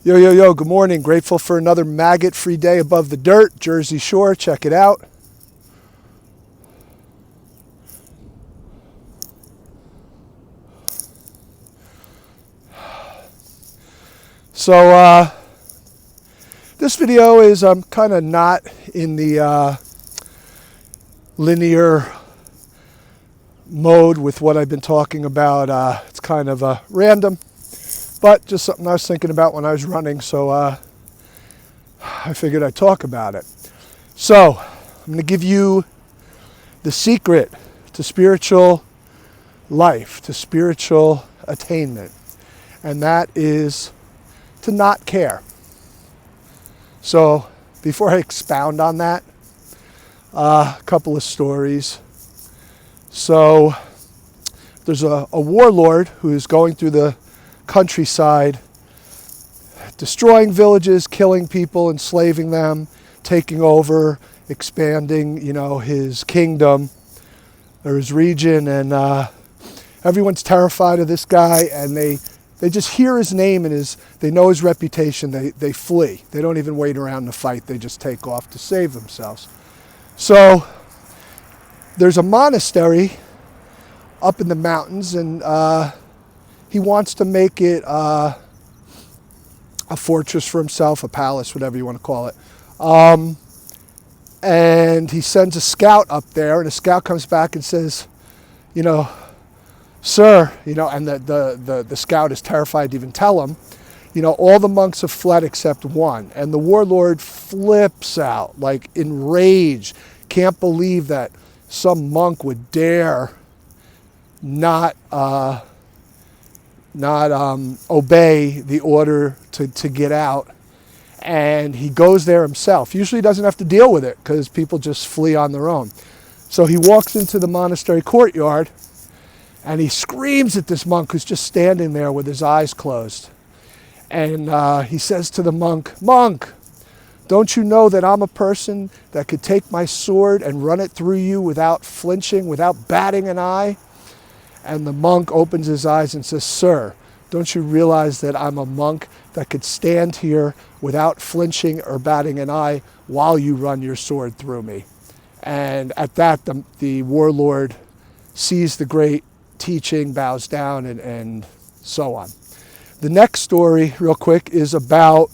Yo, yo, yo, good morning. Grateful for another maggot-free day above the dirt, Jersey Shore. Check it out. So, this video is kind of not in the linear mode with what I've been talking about. It's kind of random, but just something I was thinking about when I was running, so I figured I'd talk about it. So, I'm going to give you the secret to spiritual life, to spiritual attainment, and that is to not care. So, before I expound on that, a couple of stories. So, there's a warlord who is going through the countryside, destroying villages, killing people, enslaving them, taking over, expanding, his kingdom or his region, and everyone's terrified of this guy, and they just hear his name and they know his reputation. They flee. They don't even wait around to fight. They just take off to save themselves. So there's a monastery up in the mountains, and he wants to make it a fortress for himself, a palace, whatever you want to call it. And he sends a scout up there, and the scout comes back and says, sir, and the scout is terrified to even tell him, all the monks have fled except one. And the warlord flips out, like enraged, can't believe that some monk would dare not obey the order to get out. And he goes there himself. Usually he doesn't have to deal with it because people just flee on their own. So he walks into the monastery courtyard and he screams at this monk who's just standing there with his eyes closed. And he says to the monk, "Monk, don't you know that I'm a person that could take my sword and run it through you without flinching, without batting an eye?" And the monk opens his eyes and says, "Sir, don't you realize that I'm a monk that could stand here without flinching or batting an eye while you run your sword through me?" And at that, the warlord sees the great teaching, bows down, and so on. The next story, real quick, is about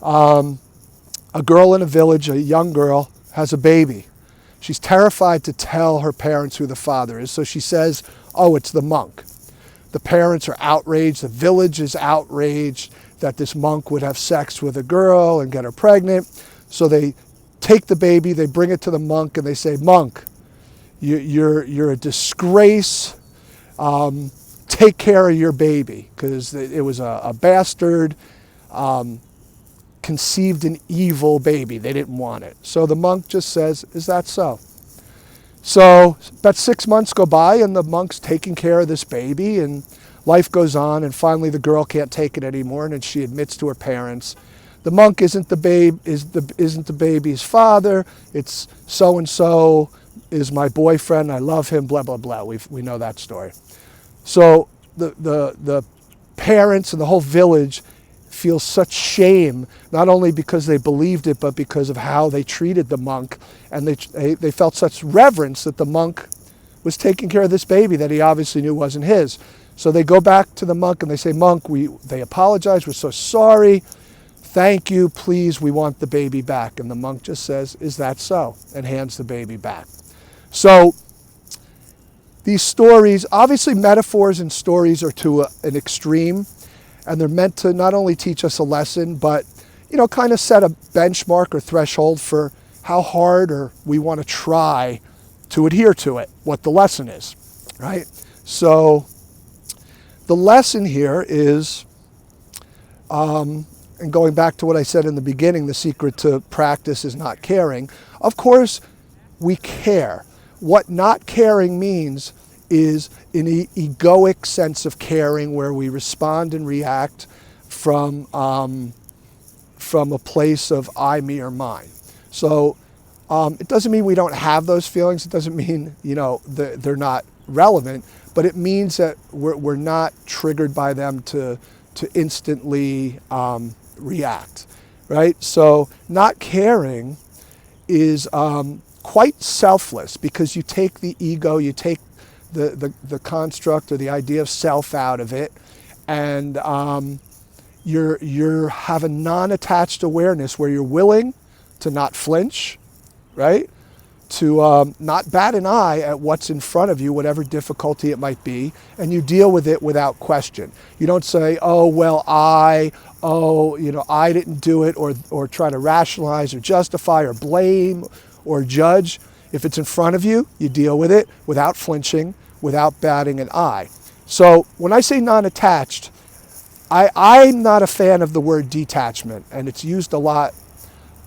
a girl in a village, a young girl, has a baby. She's terrified to tell her parents who the father is, so she says, "Oh, it's the monk." The parents are outraged, the village is outraged that this monk would have sex with a girl and get her pregnant. So they take the baby, they bring it to the monk, and they say, "Monk, you're a disgrace. Take care of your baby," because it was a bastard, conceived an evil baby. They didn't want it. So the monk just says, "Is that so?" So about 6 months go by, and the monk's taking care of this baby, and life goes on, and finally the girl can't take it anymore, and she admits to her parents, the monk isn't the baby's father. It's so and so is my boyfriend. I love him. Blah blah blah. We know that story. So the parents and the whole village feel such shame, not only because they believed it, but because of how they treated the monk. And they felt such reverence that the monk was taking care of this baby that he obviously knew wasn't his. So they go back to the monk and they say, "Monk, they apologize. We're so sorry. Thank you. Please, we want the baby back." And the monk just says, "Is that so?" and hands the baby back. So these stories, obviously metaphors and stories are to an extreme, and they're meant to not only teach us a lesson, but kind of set a benchmark or threshold for how hard or we want to try to adhere to it, what the lesson is, right? So the lesson here is, and going back to what I said in the beginning, the secret to practice is not caring. Of course, we care. What not caring means is an egoic sense of caring where we respond and react from a place of I, me, or mine. So it doesn't mean we don't have those feelings. It doesn't mean, they're not relevant, but it means that we're not triggered by them to to instantly react, right? So not caring is quite selfless, because you take the ego, you take the construct or the idea of self out of it, and you have a non-attached awareness where you're willing to not flinch, right? To not bat an eye at what's in front of you, whatever difficulty it might be, and you deal with it without question. You don't say, oh, well, I didn't do it, or try to rationalize or justify or blame or judge. If it's in front of you, you deal with it without flinching, without batting an eye. So when I say non-attached, I'm not a fan of the word detachment, and it's used a lot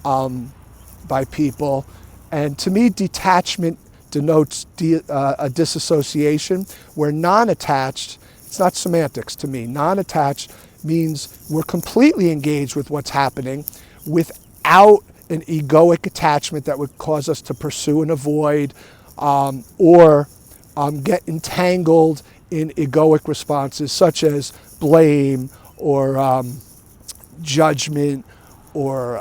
by people. And to me, detachment denotes a disassociation, where non-attached, it's not semantics to me. Non-attached means we're completely engaged with what's happening without an egoic attachment that would cause us to pursue and avoid, or get entangled in egoic responses such as blame or judgment or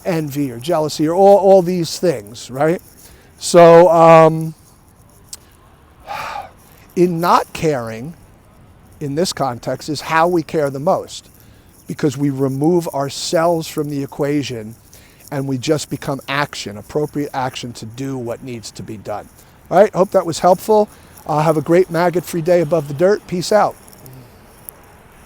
envy or jealousy, or all these things, right? So in not caring, in this context, is how we care the most, because we remove ourselves from the equation and we just become action, appropriate action to do what needs to be done. All right, hope that was helpful. Have a great maggot-free day above the dirt. Peace out.